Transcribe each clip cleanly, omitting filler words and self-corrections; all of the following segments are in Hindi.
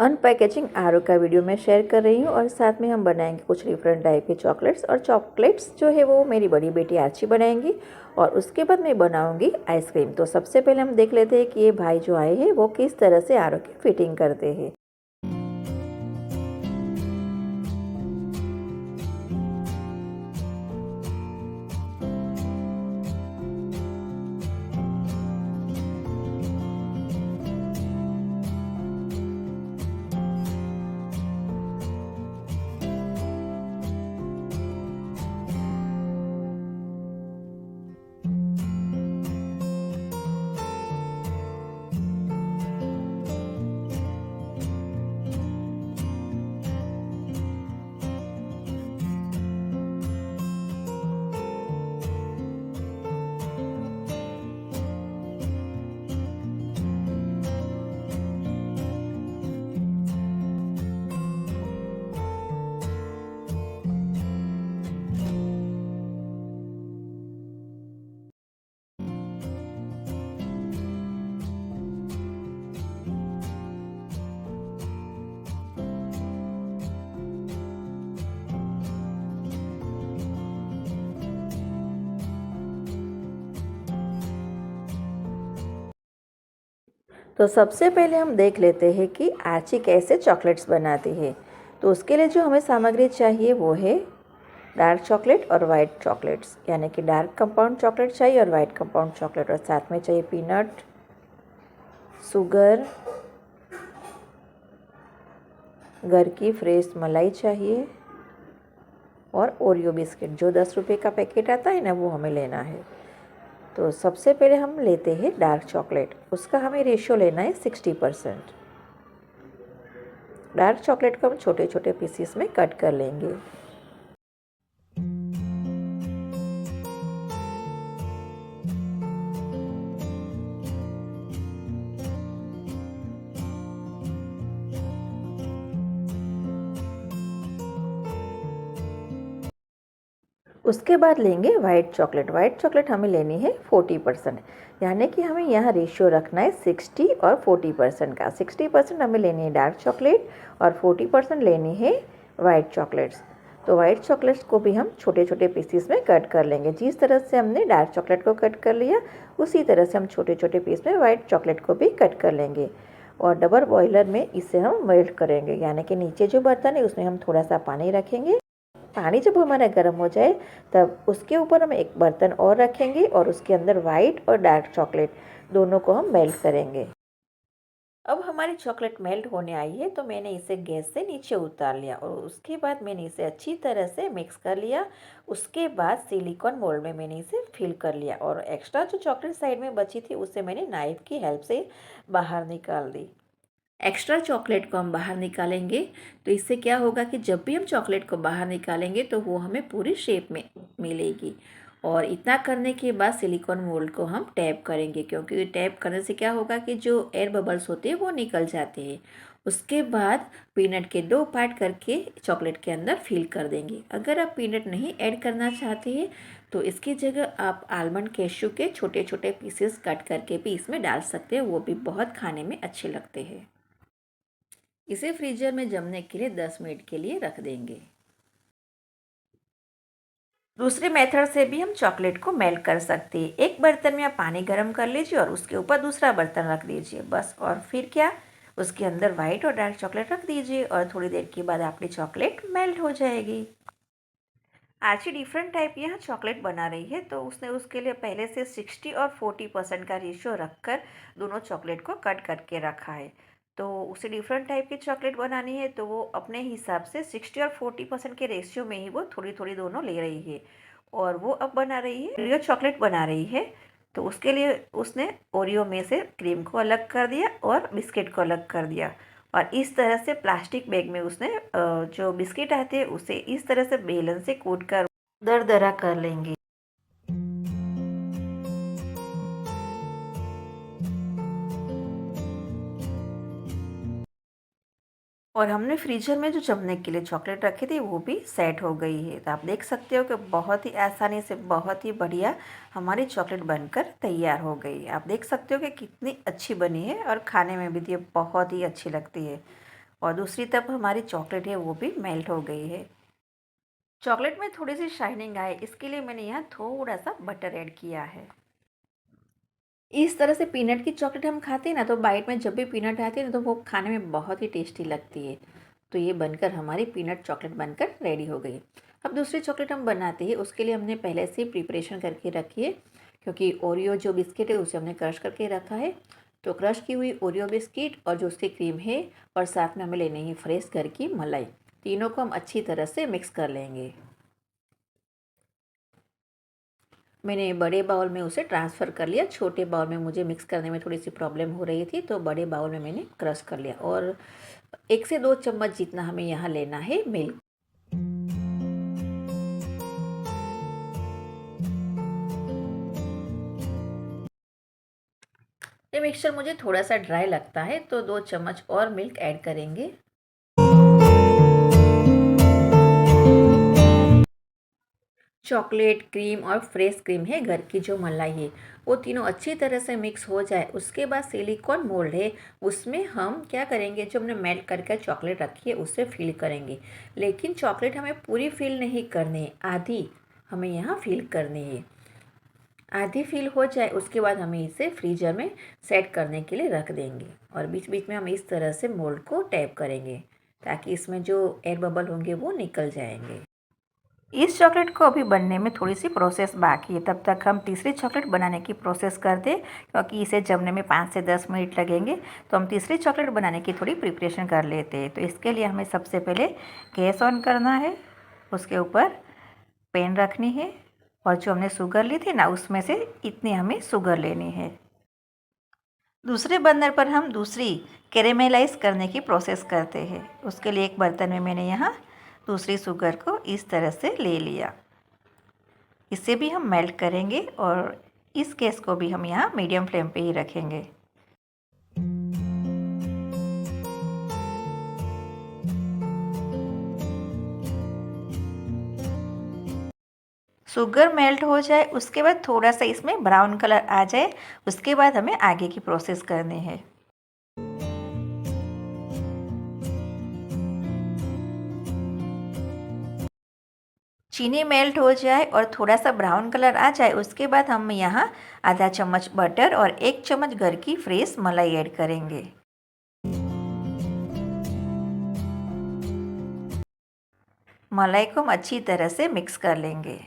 अनपैकेजिंग आरो का वीडियो मैं शेयर कर रही हूँ और साथ में हम बनाएंगे कुछ डिफरेंट टाइप के चॉकलेट्स। और चॉकलेट्स जो है वो मेरी बड़ी बेटी आर्ची बनाएंगी और उसके बाद मैं बनाऊंगी आइसक्रीम। तो सबसे पहले हम देख लेते हैं कि ये भाई जो आए हैं वो किस तरह से आरो की फिटिंग करते हैं। तो सबसे पहले हम देख लेते हैं कि आर्ची कैसे चॉकलेट्स बनाती है। तो उसके लिए जो हमें सामग्री चाहिए वो है डार्क चॉकलेट और वाइट चॉकलेट्स, यानी कि डार्क कंपाउंड चॉकलेट चाहिए और वाइट कंपाउंड चॉकलेट, और साथ में चाहिए पीनट, शुगर, घर की फ्रेश मलाई चाहिए और ओरियो बिस्किट जो 10 रुपये का पैकेट आता है ना, वो हमें लेना है। तो सबसे पहले हम लेते हैं डार्क चॉकलेट, उसका हमें रेशियो लेना है 60%। डार्क चॉकलेट को हम छोटे छोटे पीसीस में कट कर लेंगे। उसके बाद लेंगे वाइट चॉकलेट। वाइट चॉकलेट हमें लेनी है 40%, यानी कि हमें यहाँ रेशियो रखना है 60 और 40% का। 60% हमें लेनी है डार्क चॉकलेट और 40% लेनी है वाइट चॉकलेट्स। तो वाइट चॉकलेट्स को भी हम छोटे छोटे पीसीस में कट कर लेंगे। जिस तरह से हमने डार्क चॉकलेट को कट कर लिया उसी तरह से हम छोटे छोटे पीस में वाइट चॉकलेट को भी कट कर लेंगे। और डबल बॉयलर में इसे हम मेल्ट करेंगे, यानी कि नीचे जो बर्तन है उसमें हम थोड़ा सा पानी रखेंगे। पानी जब हमारा गर्म हो जाए तब उसके ऊपर हम एक बर्तन और रखेंगे और उसके अंदर वाइट और डार्क चॉकलेट दोनों को हम मेल्ट करेंगे। अब हमारी चॉकलेट मेल्ट होने आई है तो मैंने इसे गैस से नीचे उतार लिया और उसके बाद मैंने इसे अच्छी तरह से मिक्स कर लिया। उसके बाद सिलिकॉन मोल्ड में मैंने इसे फिल कर लिया और एक्स्ट्रा जो चॉकलेट साइड में बची थी उसे मैंने नाइफ की हेल्प से बाहर निकाल दी। एक्स्ट्रा चॉकलेट को हम बाहर निकालेंगे तो इससे क्या होगा कि जब भी हम चॉकलेट को बाहर निकालेंगे तो वो हमें पूरी शेप में मिलेगी। और इतना करने के बाद सिलिकॉन मोल्ड को हम टैप करेंगे, क्योंकि टैप करने से क्या होगा कि जो एयर बबल्स होते हैं वो निकल जाते हैं। उसके बाद पीनट के 2 पार्ट करके चॉकलेट के अंदर फिल कर देंगे। अगर आप पीनट नहीं ऐड करना चाहते हैं तो इसकी जगह आप आलमंड कैश्यू के छोटे छोटे पीसेस कट करके भी इसमें डाल सकते हैं, वो भी बहुत खाने में अच्छे लगते हैं। इसे फ्रीजर में जमने के लिए 10 मिनट के लिए रख देंगे। दूसरे मेथड से भी हम चॉकलेट को मेल्ट कर सकते हैं। एक बर्तन में आप पानी गर्म कर लीजिए और उसके ऊपर दूसरा बर्तन रख दीजिए, बस। और फिर क्या, उसके अंदर वाइट और डार्क चॉकलेट रख दीजिए और थोड़ी देर के बाद आपकी चॉकलेट मेल्ट हो जाएगी। आर्ची डिफरेंट टाइप यहाँ चॉकलेट बना रही है तो उसने उसके लिए पहले से 60 और 40% का रेशियो रखकर दोनों चॉकलेट को कट करके रखा है। तो उसे डिफरेंट टाइप की चॉकलेट बनानी है तो वो अपने हिसाब से 60 और 40% के रेशियो में ही वो थोड़ी थोड़ी दोनों ले रही है। और वो अब बना रही है ओरियो चॉकलेट बना रही है। तो उसके लिए उसने ओरियो में से क्रीम को अलग कर दिया और बिस्किट को अलग कर दिया। और इस तरह से प्लास्टिक बैग में उसने जो बिस्किट आते हैं उसे इस तरह से बेलन से कूट कर दरदरा कर लेंगे। और हमने फ्रीजर में जो जमने के लिए चॉकलेट रखी थी वो भी सेट हो गई है। तो आप देख सकते हो कि बहुत ही आसानी से बहुत ही बढ़िया हमारी चॉकलेट बनकर तैयार हो गई है। आप देख सकते हो कि कितनी अच्छी बनी है और खाने में भी ये बहुत ही अच्छी लगती है। और दूसरी तरफ हमारी चॉकलेट है वो भी मेल्ट हो गई है। चॉकलेट में थोड़ी सी शाइनिंग आए इसके लिए मैंने यहाँ थोड़ा सा बटर ऐड किया है। इस तरह से पीनट की चॉकलेट हम खाते हैं ना, तो बाइट में जब भी पीनट आती है ना तो वो खाने में बहुत ही टेस्टी लगती है। तो ये बनकर हमारी पीनट चॉकलेट बनकर रेडी हो गई। अब दूसरी चॉकलेट हम बनाते हैं, उसके लिए हमने पहले से प्रिपरेशन करके रखी है, क्योंकि ओरियो जो बिस्किट है उसे हमने क्रश करके रखा है। तो क्रश की हुई ओरियो बिस्किट और जो उसकी क्रीम है और साथ में हमें लेनी है फ्रेश घर की मलाई, तीनों को हम अच्छी तरह से मिक्स कर लेंगे। मैंने बड़े बाउल में उसे ट्रांसफ़र कर लिया। छोटे बाउल में मुझे मिक्स करने में थोड़ी सी प्रॉब्लम हो रही थी, तो बड़े बाउल में मैंने क्रश कर लिया। और 1 से 2 चम्मच जितना हमें यहाँ लेना है मिल्क। ये मिक्सचर मुझे थोड़ा सा ड्राई लगता है, तो 2 चम्मच और मिल्क ऐड करेंगे। चॉकलेट, क्रीम और फ्रेश क्रीम है, घर की जो मलाई है, वो तीनों अच्छी तरह से मिक्स हो जाए। उसके बाद सिलिकॉन मोल्ड है, उसमें हम क्या करेंगे, जो हमने मेल्ट करके चॉकलेट रखी है उसे फिल करेंगे। लेकिन चॉकलेट हमें पूरी फिल नहीं करनी है, आधी हमें यहाँ फिल करनी है। आधी फिल हो जाए उसके बाद हमें इसे फ्रीजर में सेट करने के लिए रख देंगे। और बीच बीच में हम इस तरह से मोल्ड को टैप करेंगे ताकि इसमें जो एयर बबल होंगे वो निकल जाएंगे। इस चॉकलेट को अभी बनने में थोड़ी सी प्रोसेस बाकी है, तब तक हम तीसरी चॉकलेट बनाने की प्रोसेस कर दें, क्योंकि इसे जमने में 5 से 10 मिनट लगेंगे। तो हम तीसरी चॉकलेट बनाने की थोड़ी प्रिपरेशन कर लेते हैं। तो इसके लिए हमें सबसे पहले गैस ऑन करना है, उसके ऊपर पैन रखनी है और जो हमने शुगर ली थी ना उसमें से इतनी हमें शुगर लेनी है। दूसरे बर्नर पर हम दूसरी कैरेमलाइज करने की प्रोसेस करते हैं। उसके लिए एक बर्तन में मैंने यहाँ दूसरी शुगर को इस तरह से ले लिया। इसे भी हम मेल्ट करेंगे और इस गैस को भी हम यहाँ मीडियम फ्लेम पे ही रखेंगे। शुगर मेल्ट हो जाए उसके बाद थोड़ा सा इसमें ब्राउन कलर आ जाए, उसके बाद हमें आगे की प्रोसेस करनी है। चीनी मेल्ट हो जाए और थोड़ा सा ब्राउन कलर आ जाए उसके बाद हम यहाँ आधा चम्मच बटर और 1 चम्मच घर की फ्रेश मलाई ऐड करेंगे। मलाई को हम अच्छी तरह से मिक्स कर लेंगे।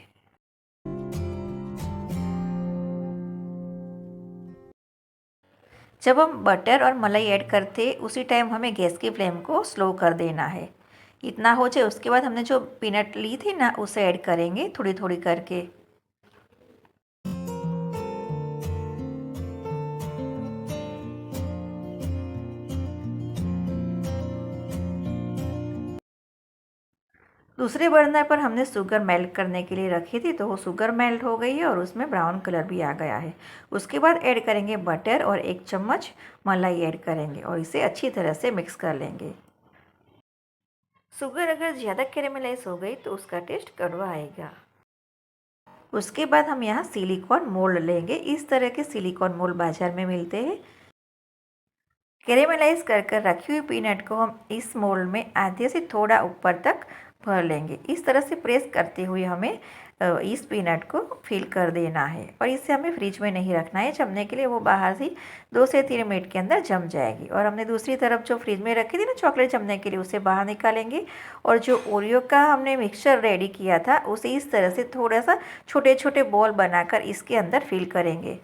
जब हम बटर और मलाई ऐड करते उसी टाइम हमें गैस की फ्लेम को स्लो कर देना है। इतना हो जाए उसके बाद हमने जो पीनट ली थी ना उसे ऐड करेंगे थोड़ी थोड़ी करके। दूसरे बर्नर पर हमने शुगर मेल्ट करने के लिए रखी थी, तो वो शुगर मेल्ट हो गई है और उसमें ब्राउन कलर भी आ गया है। उसके बाद ऐड करेंगे बटर और 1 चम्मच मलाई ऐड करेंगे और इसे अच्छी तरह से मिक्स कर लेंगे। शुगर अगर ज़्यादा कैरेमलाइज हो गई तो उसका टेस्ट कड़वा आएगा। उसके बाद हम यहाँ सिलिकॉन मोल्ड लेंगे। इस तरह के सिलिकॉन मोल्ड बाज़ार में मिलते हैं। कैरेमलाइज कर कर रखी हुई पीनट को हम इस मोल्ड में आधे से थोड़ा ऊपर तक भर लेंगे। इस तरह से प्रेस करते हुए हमें इस पीनट को फिल कर देना है और इसे हमें फ्रिज में नहीं रखना है जमने के लिए। वो बाहर से 2 से 3 मिनट के अंदर जम जाएगी। और हमने दूसरी तरफ जो फ्रिज में रखी थी ना चॉकलेट जमने के लिए, उसे बाहर निकालेंगे और जो ओरियो का हमने मिक्सचर रेडी किया था उसे इस तरह से थोड़ा सा छोटे छोटे बॉल बनाकर इसके अंदर फिल करेंगे।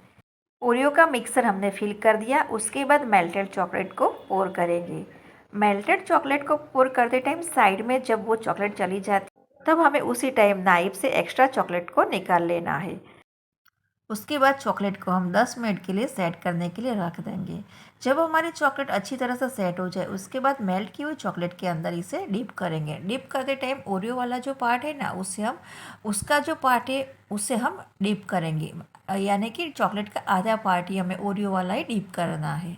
ओरियो का मिक्सर हमने फिल कर दिया। उसके बाद मेल्टेड चॉकलेट को पोर करेंगे। मेल्टेड चॉकलेट को पोर करते टाइम साइड में जब वो चॉकलेट चली जाती तब हमें उसी टाइम नाइफ से एक्स्ट्रा चॉकलेट को निकाल लेना है। उसके बाद चॉकलेट को हम 10 मिनट के लिए सेट करने के लिए रख देंगे। जब हमारी चॉकलेट अच्छी तरह से सेट हो जाए उसके बाद मेल्ट की हुई चॉकलेट के अंदर इसे डिप करेंगे। डिप करते टाइम ओरियो वाला जो पार्ट है ना उसे हम उसका जो पार्ट है उसे हम डिप करेंगे, यानी कि चॉकलेट का आधा पार्ट ही हमें ओरियो वाला ही डिप करना है।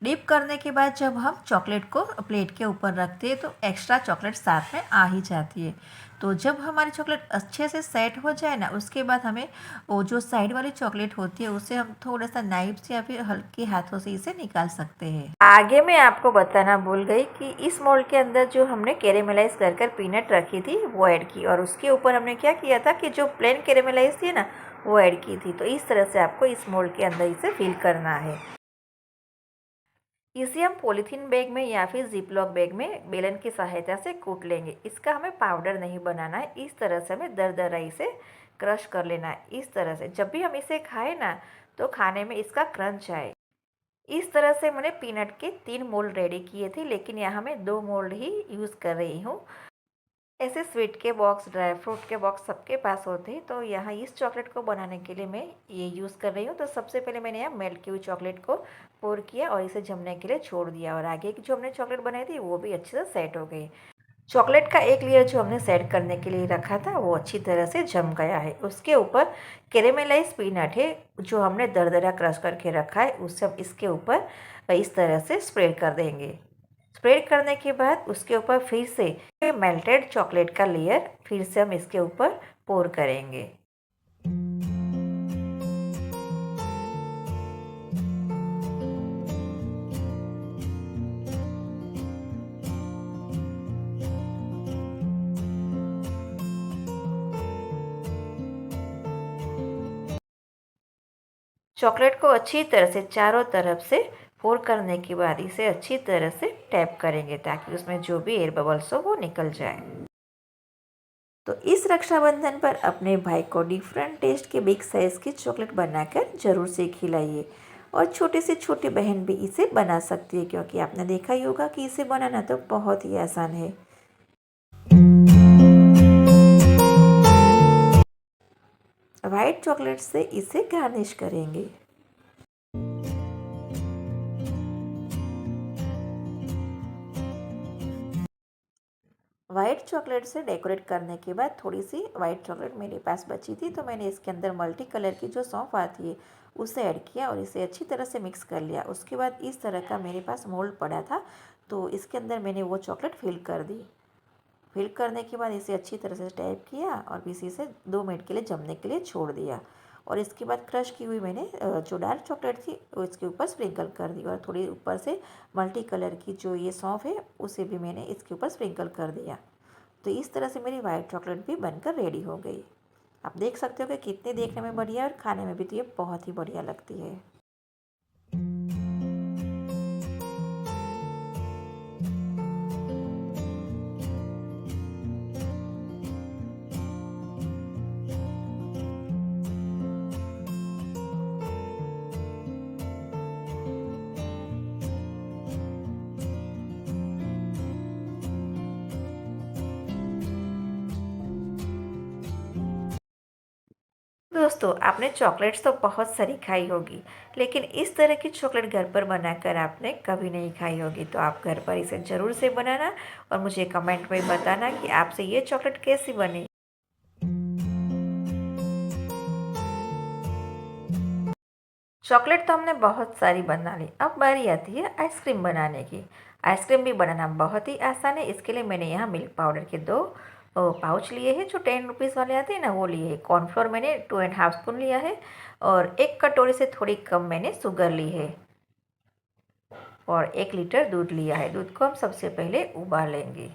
डिप करने के बाद जब हम चॉकलेट को प्लेट के ऊपर रखते हैं तो एक्स्ट्रा चॉकलेट साथ में आ ही जाती है। तो जब हमारी चॉकलेट अच्छे से सेट हो जाए ना, उसके बाद हमें वो जो साइड वाली चॉकलेट होती है उसे हम थोड़ा सा नाइफ से या फिर हल्के हाथों से इसे निकाल सकते हैं। आगे मैं आपको बताना भूल गई कि इस मोल्ड के अंदर जो हमने कैरेमलाइज कर कर पीनट रखी थी वो ऐड की, और उसके ऊपर हमने क्या किया था कि जो प्लेन कैरेमलाइज थी ना वो ऐड की थी। तो इस तरह से आपको इस मोल्ड के अंदर इसे फिल करना है। इसे हम पॉलीथीन बैग में या फिर जिपलॉक बैग में बेलन की सहायता से कूट लेंगे। इसका हमें पाउडर नहीं बनाना है, इस तरह से हमें दरदरा इसे क्रश कर लेना है। इस तरह से जब भी हम इसे खाएं ना तो खाने में इसका क्रंच आए। इस तरह से मैंने पीनट के 3 मोल्ड रेडी किए थे, लेकिन यहाँ मैं 2 मोल्ड ही यूज़ कर रही हूँ। ऐसे स्वीट के बॉक्स, ड्राई फ्रूट के बॉक्स सबके पास होते हैं, तो यहाँ इस चॉकलेट को बनाने के लिए मैं ये यूज़ कर रही हूँ। तो सबसे पहले मैंने यहाँ मेल्ट की हुई चॉकलेट को पोर किया और इसे जमने के लिए छोड़ दिया, और आगे की जो हमने चॉकलेट बनाई थी वो भी अच्छे से सेट हो गई। चॉकलेट का एक लेयर जो हमने सेट करने के लिए रखा था वो अच्छी तरह से जम गया है। उसके ऊपर कैरेमलाइज पीनट है जो हमने दरदरा क्रश करके रखा है, उसे हम इसके ऊपर इस तरह से स्प्रेड कर देंगे। स्प्रेड करने के बाद उसके ऊपर फिर से मेल्टेड चॉकलेट का लेयर फिर से हम इसके ऊपर पोर करेंगे। चॉकलेट को अच्छी तरह से चारों तरफ से पोर करने के बाद इसे अच्छी तरह से टैप करेंगे ताकि उसमें जो भी एयर बबल्स हो वो निकल जाए। तो इस रक्षाबंधन पर अपने भाई को डिफरेंट टेस्ट के बिग साइज़ की चॉकलेट बनाकर ज़रूर से खिलाइए, और छोटे से छोटी बहन भी इसे बना सकती है क्योंकि आपने देखा ही होगा कि इसे बनाना तो बहुत ही आसान है। वाइट चॉकलेट से इसे गार्निश करेंगे। वाइट चॉकलेट से डेकोरेट करने के बाद थोड़ी सी वाइट चॉकलेट मेरे पास बची थी, तो मैंने इसके अंदर मल्टी कलर की जो सौंफ आती है उसे ऐड किया और इसे अच्छी तरह से मिक्स कर लिया। उसके बाद इस तरह का मेरे पास मोल्ड पड़ा था, तो इसके अंदर मैंने वो चॉकलेट फिल कर दी। फिल करने के बाद इसे अच्छी तरह से टैप किया और इसी से 2 मिनट के लिए जमने के लिए छोड़ दिया, और इसके बाद क्रश की हुई मैंने जो डार्क चॉकलेट थी वो इसके ऊपर स्प्रिंकल कर दी, और थोड़ी ऊपर से मल्टी कलर की जो ये सौंफ है उसे भी मैंने इसके ऊपर स्प्रिंकल कर दिया। तो इस तरह से मेरी वाइट चॉकलेट भी बनकर रेडी हो गई। आप देख सकते हो कि कितनी देखने में बढ़िया है और खाने में भी तो ये बहुत ही बढ़िया लगती है। दोस्तों, आपने चॉकलेट्स तो बहुत सारी खाई होगी, लेकिन इस तरह की चॉकलेट घर पर बनाकर आपने कभी नहीं खाई होगी। तो आप घर पर इसे ज़रूर से बनाना और मुझे कमेंट में बताना कि आपसे ये चॉकलेट कैसी बनी। चॉकलेट तो हमने बहुत सारी बना ली, अब बारी आती है आइसक्रीम बनाने की। आइसक्रीम भी बनाना बहुत ही आसान है। इसके लिए मैंने यहाँ मिल्क पाउडर के 2 पाउच लिए हैं जो 10 रुपीज़ वाले आते हैं ना, वो लिए हैं। कॉर्नफ्लोर मैंने 2.5 स्पून लिया है, और 1 कटोरी से थोड़ी कम मैंने शुगर ली है, और 1 लीटर दूध लिया है। दूध को हम सबसे पहले उबाल लेंगे।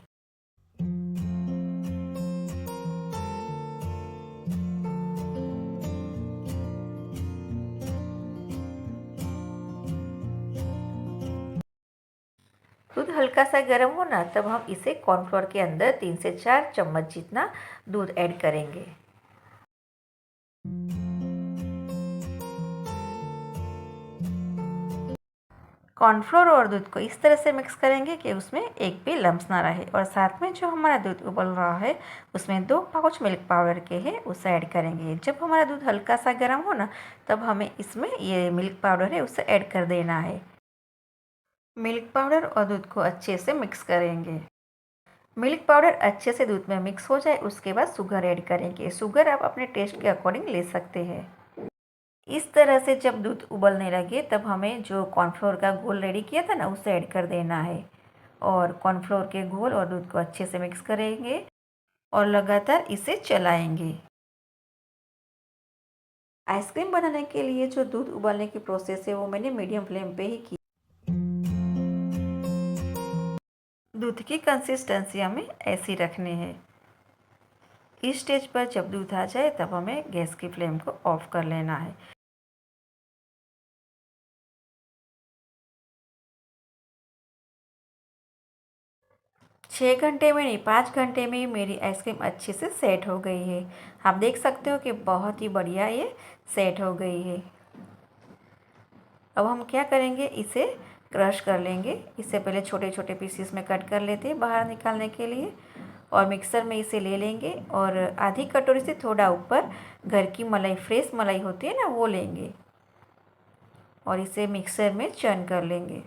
दूध हल्का सा गर्म हो ना, तब हम इसे कॉर्नफ्लोर के अंदर 3 से 4 चम्मच जितना दूध ऐड करेंगे। कॉर्नफ्लोर और दूध को इस तरह से मिक्स करेंगे कि उसमें एक भी लम्स ना रहे, और साथ में जो हमारा दूध उबल रहा है उसमें 2 पाउच मिल्क पाउडर के हैं उसे ऐड करेंगे। जब हमारा दूध हल्का सा गर्म हो ना, तब हमें इसमें ये मिल्क पाउडर है उसे ऐड कर देना है। मिल्क पाउडर और दूध को अच्छे से मिक्स करेंगे। मिल्क पाउडर अच्छे से दूध में मिक्स हो जाए उसके बाद शुगर ऐड करेंगे। शुगर आप अपने टेस्ट के अकॉर्डिंग ले सकते हैं। इस तरह से जब दूध उबलने लगे तब हमें जो कॉर्नफ्लोर का घोल रेडी किया था ना उसे ऐड कर देना है, और कॉर्नफ्लोर के घोल और दूध को अच्छे से मिक्स करेंगे। और लगातार इसे चलाएंगे। आइसक्रीम बनाने के लिए जो दूध उबालने की प्रोसेस है वो मैंने मीडियम फ्लेम पे ही की। दूध की कंसिस्टेंसी हमें ऐसी रखनी है। इस स्टेज पर जब दूध आ जाए तब हमें गैस की फ्लेम को ऑफ कर लेना है। छः घंटे में नहीं, 5 घंटे में ही मेरी आइसक्रीम अच्छे से सेट हो गई है। आप देख सकते हो कि बहुत ही बढ़िया ये सेट हो गई है। अब हम क्या करेंगे, इसे क्रश कर लेंगे। इससे पहले छोटे छोटे पीसेस में कट कर लेते हैं बाहर निकालने के लिए, और मिक्सर में इसे ले लेंगे और आधी कटोरी से थोड़ा ऊपर घर की मलाई, फ्रेश मलाई होती है ना, वो लेंगे और इसे मिक्सर में चर्न कर लेंगे।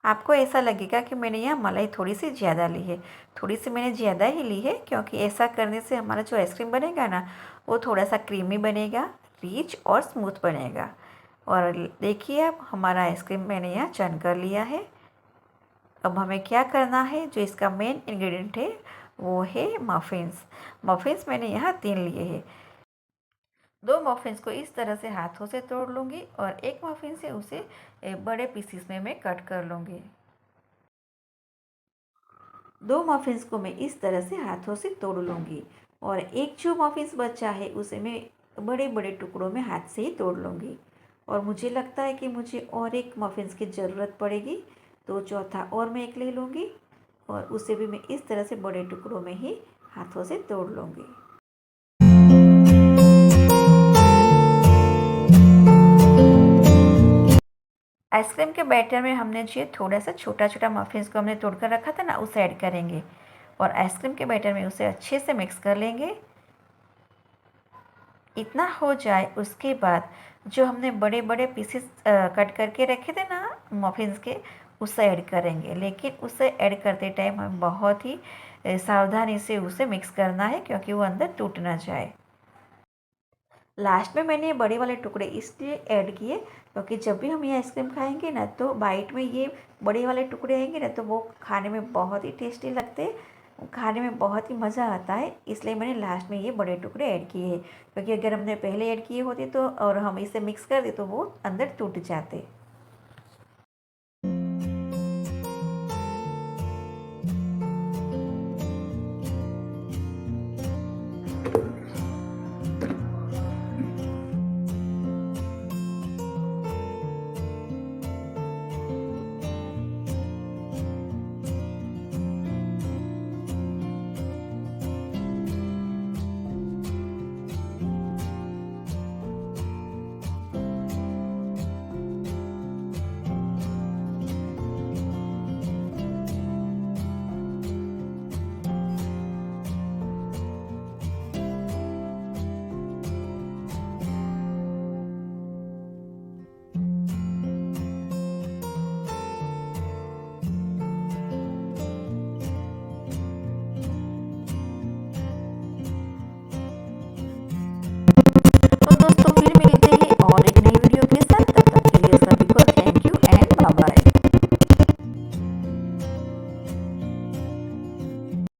आपको ऐसा लगेगा कि मैंने यहाँ मलाई थोड़ी सी ज़्यादा ली है। थोड़ी सी मैंने ज़्यादा ही ली है क्योंकि ऐसा करने से हमारा जो आइसक्रीम बनेगा ना, वो थोड़ा सा क्रीमी बनेगा, रिच और स्मूथ बनेगा। और देखिए अब हमारा आइसक्रीम मैंने यहाँ चर्न कर लिया है। अब हमें क्या करना है, जो इसका मेन इंग्रेडिएंट है वो है मफ़िन्स। मफ़िन्स मैंने यहाँ 3 लिए हैं। 2 मफ़िन्स को इस तरह से हाथों से तोड़ लूँगी और एक मफ़िन से उसे बड़े पीसीस में मैं कट कर लूँगी। 2 मफ़िन्स को मैं इस तरह से हाथों से तोड़ लूँगी और एक जो मफ़िन्स बचा है उसे मैं बड़े बड़े टुकड़ों में हाथ से ही तोड़ लूँगी। और मुझे लगता है कि मुझे और एक मफ़िन्स की ज़रूरत पड़ेगी, तो चौथा और मैं एक ले लूँगी और उसे भी मैं इस तरह से बड़े टुकड़ों में ही हाथों से तोड़ लूँगी। आइसक्रीम के बैटर में हमने जो थोड़ा सा छोटा छोटा मफ़िन्स को हमने तोड़ कर रखा था ना, उसे ऐड करेंगे और आइसक्रीम के बैटर में उसे अच्छे से मिक्स कर लेंगे। इतना हो जाए उसके बाद जो हमने बड़े बड़े पीसेस कट करके रखे थे ना मफ़िन्स के, उसे ऐड करेंगे। लेकिन उसे ऐड करते टाइम हमें बहुत ही सावधानी से उसे मिक्स करना है क्योंकि वो अंदर टूट ना जाए। लास्ट में मैंने ये बड़े वाले टुकड़े इसलिए ऐड किए क्योंकि जब भी हम ये आइसक्रीम खाएंगे ना, तो बाइट में ये बड़े वाले टुकड़े आएंगे ना, तो वो खाने में बहुत ही टेस्टी लगते हैं, खाने में बहुत ही मज़ा आता है। इसलिए मैंने लास्ट में ये बड़े टुकड़े ऐड किए हैं, क्योंकि अगर हमने पहले ऐड किए होते तो और हम इसे मिक्स कर दे तो वो अंदर टूट जाते।